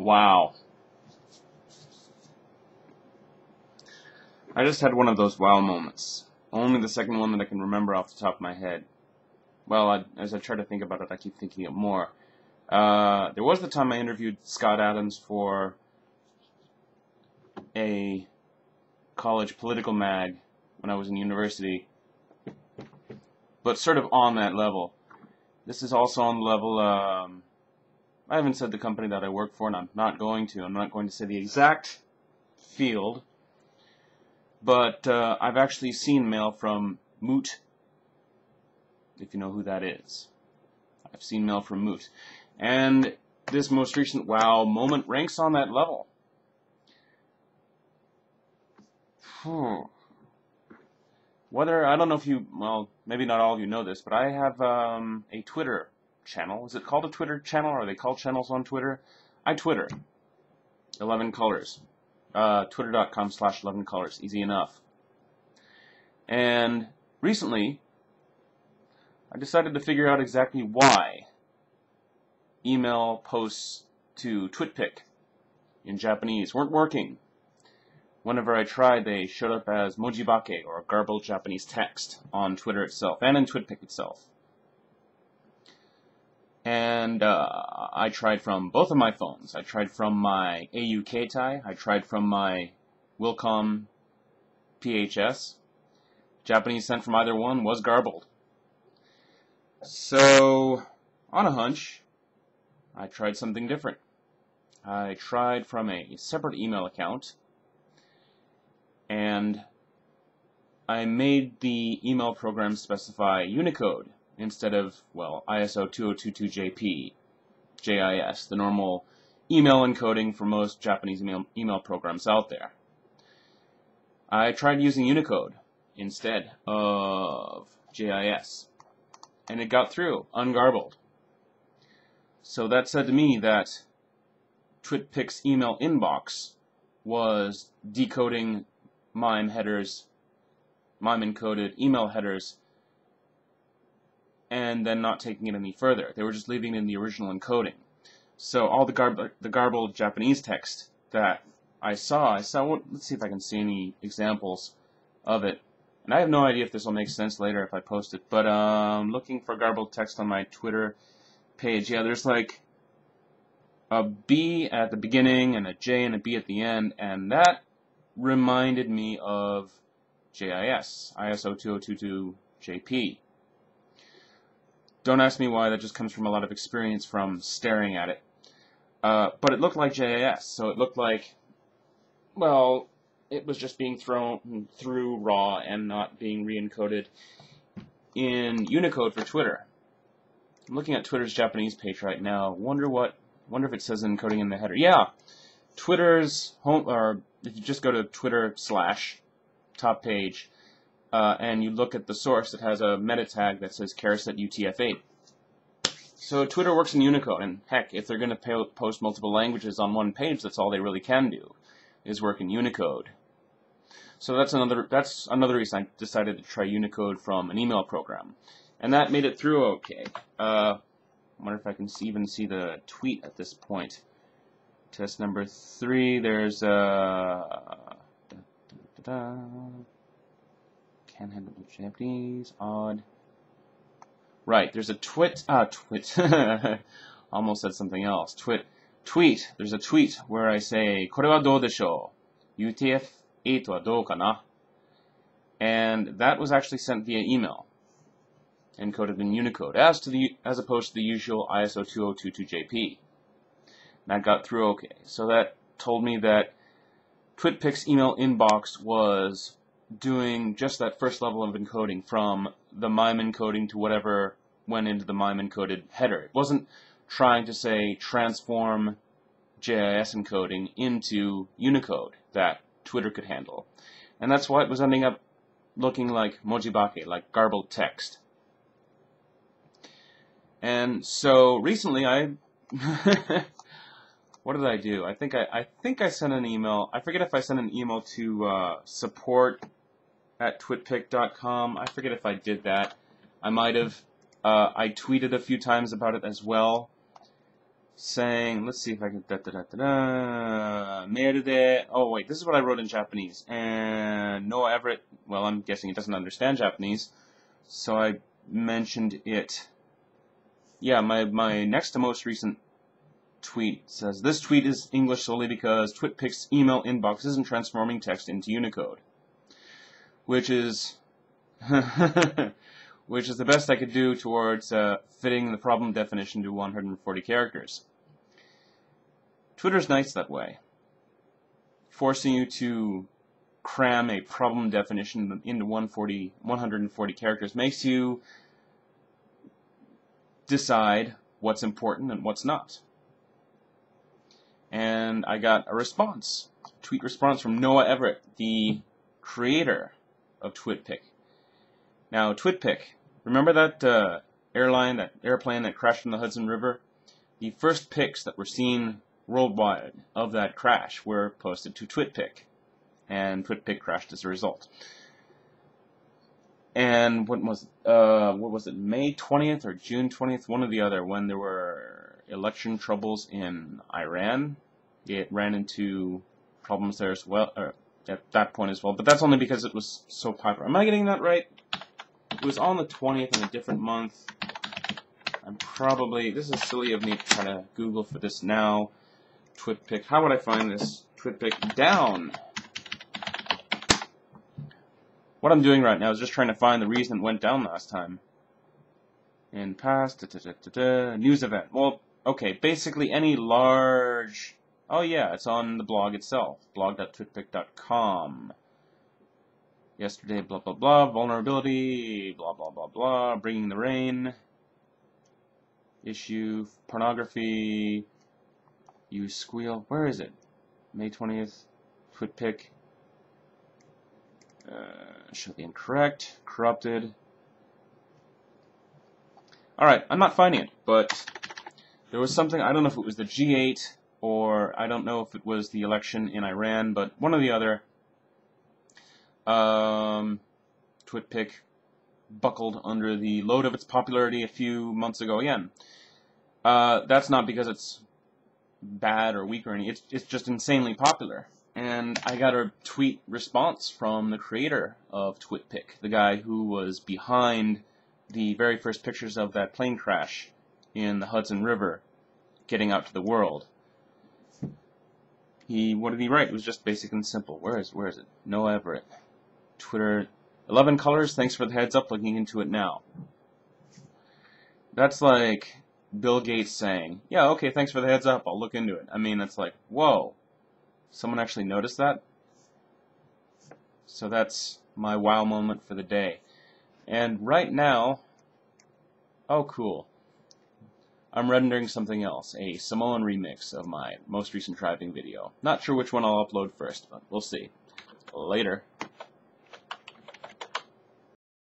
Wow. I just had one of those wow moments. Only the second one that I can remember off the top of my head. Well, as I try to think about it, I keep thinking of more. There was the time I interviewed Scott Adams for a college political mag when I was in university, but sort of on that level. This is also on the level, I haven't said the company that I work for, and I'm not going to. I'm not going to say the exact field, but I've actually seen mail from Moot, if you know who that is. I've seen mail from Moot. And this most recent wow moment ranks on that level. Whether, I don't know if you, well, maybe not all of you know this, but I have a Twitter channel. Is it called a Twitter channel? Are they called channels on Twitter? I Twitter. 11 Colors. Twitter.com/11colors. Easy enough. And recently, I decided to figure out exactly why email posts to TwitPic in Japanese weren't working. Whenever I tried, they showed up as mojibake, or garbled Japanese text, on Twitter itself, and in TwitPic itself. And I tried from both of my phones. I tried from my AU Keitai, I tried from my Wilcom PHS. Japanese sent from either one was garbled. So, on a hunch, I tried something different. I tried from a separate email account, and I made the email program specify Unicode instead of, well, ISO 2022JP, JIS, the normal email encoding for most Japanese email programs out there. I tried using Unicode instead of JIS, and it got through, ungarbled. So that said to me that TwitPic's email inbox was decoding MIME headers, MIME encoded email headers, and then not taking it any further. They were just leaving it in the original encoding. So all the garbled Japanese text that I saw, let's see if I can see any examples of it. And I have no idea if this will make sense later if I post it, but looking for garbled text on my Twitter page. Yeah, there's like a B at the beginning and a J and a B at the end, and that reminded me of JIS, ISO 2022JP. Don't ask me why, that just comes from a lot of experience from staring at it. But it looked like JIS, so it looked like, well, it was just being thrown through raw and not being re-encoded in Unicode for Twitter. I'm looking at Twitter's Japanese page right now. Wonder if it says encoding in the header. Yeah, Twitter's home, or if you just go to Twitter / top page, and you look at the source, it has a meta tag that says _set UTF-8. So Twitter works in Unicode, and heck, if they're going to post multiple languages on one page, that's all they really can do, is work in Unicode. So that's another reason I decided to try Unicode from an email program, and that made it through okay. I wonder if I can even see the tweet at this point. Test number 3. There's can't handle Japanese. Odd. Right. There's a twit. Almost said something else. Tweet. There's a tweet where I say, これはどうでしょう? UTF-8 はどうかな? And that was actually sent via email, encoded in Unicode, as opposed to the usual ISO 2022JP. That got through okay. So that told me that TwitPic's email inbox was doing just that first level of encoding, from the MIME encoding to whatever went into the MIME encoded header. It wasn't trying to, say, transform JIS encoding into Unicode that Twitter could handle. And that's why it was ending up looking like mojibake, like garbled text. And so recently what did I do? I think I sent an email. I forget if I sent an email to support@twitpic.com. I forget if I did that. I might have. I tweeted a few times about it as well. saying, let's see if I can, oh wait, this is what I wrote in Japanese, and Noah Everett, well, I'm guessing he doesn't understand Japanese, so I mentioned it. Yeah, my next to most recent tweet says, this tweet is English solely because TwitPic's email inbox isn't transforming text into Unicode, which is which is the best I could do towards fitting the problem definition to 140 characters. Twitter's nice that way. Forcing you to cram a problem definition into 140 characters makes you decide what's important and what's not. And I got a response, tweet response from Noah Everett, the creator of TwitPic. Now, TwitPic, remember that airplane that crashed in the Hudson River? The first pics that were seen worldwide of that crash were posted to TwitPic, and TwitPic crashed as a result. And what was it, May 20th or June 20th, one or the other, when there were election troubles in Iran, it ran into problems there as well, at that point as well, but that's only because it was so popular. Am I getting that right? It was on the 20th in a different month. This is silly of me to try to Google for this now. TwitPic, how would I find this? TwitPic down. What I'm doing right now is just trying to find the reason it went down last time. In past, news event. Well, okay, basically any large... Oh yeah, it's on the blog itself, blog.twitpic.com. Yesterday, blah blah blah, vulnerability, blah blah blah blah, bringing the rain, issue, pornography, you squeal, where is it? May 20th, TwitPic, should be incorrect, corrupted. Alright, I'm not finding it, but there was something, I don't know if it was the G8, or I don't know if it was the election in Iran, but one or the other. TwitPic buckled under the load of its popularity a few months ago again. That's not because it's bad or weak or anything, it's just insanely popular. And I got a tweet response from the creator of TwitPic, the guy who was behind the very first pictures of that plane crash in the Hudson River getting out to the world. What did he write? It was just basic and simple. Where is it? Noah Everett. Twitter, 11 colors, thanks for the heads up, looking into it now. That's like Bill Gates saying, yeah, okay, thanks for the heads up, I'll look into it. I mean, it's like, whoa, someone actually noticed that? So that's my wow moment for the day. And right now, oh cool, I'm rendering something else, a Samoan remix of my most recent driving video. Not sure which one I'll upload first, but we'll see. Later.